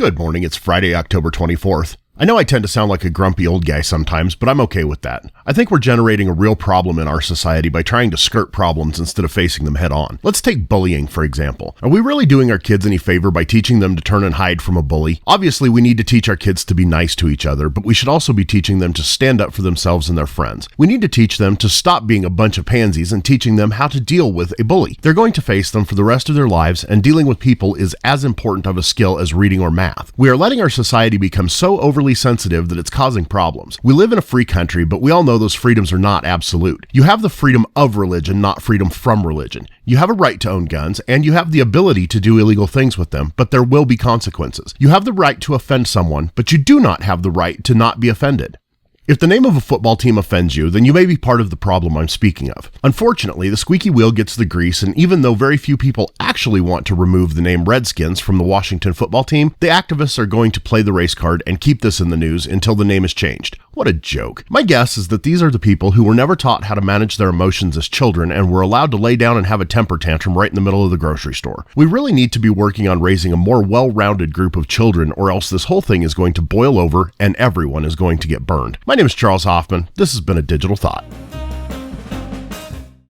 Good morning, it's Friday, October 24th. I know I tend to sound like a grumpy old guy sometimes, but I'm okay with that. I think we're generating a real problem in our society by trying to skirt problems instead of facing them head on. Let's take bullying, for example. Are we really doing our kids any favor by teaching them to turn and hide from a bully? Obviously, we need to teach our kids to be nice to each other, but we should also be teaching them to stand up for themselves and their friends. We need to teach them to stop being a bunch of pansies and teaching them how to deal with a bully. They're going to face them for the rest of their lives, and dealing with people is as important of a skill as reading or math. We are letting our society become so overly sensitive that it's causing problems. We live in a free country, but we all know those freedoms are not absolute. You have the freedom of religion, not freedom from religion. You have a right to own guns, and you have the ability to do illegal things with them, but there will be consequences. You have the right to offend someone, but you do not have the right to not be offended. If the name of a football team offends you, then you may be part of the problem I'm speaking of. Unfortunately, the squeaky wheel gets the grease, and even though very few people actually want to remove the name Redskins from the Washington football team, the activists are going to play the race card and keep this in the news until the name is changed. What a joke. My guess is that these are the people who were never taught how to manage their emotions as children and were allowed to lay down and have a temper tantrum right in the middle of the grocery store. We really need to be working on raising a more well-rounded group of children, or else this whole thing is going to boil over and everyone is going to get burned. My name is Charles Hoffman. This has been A Digital Thought.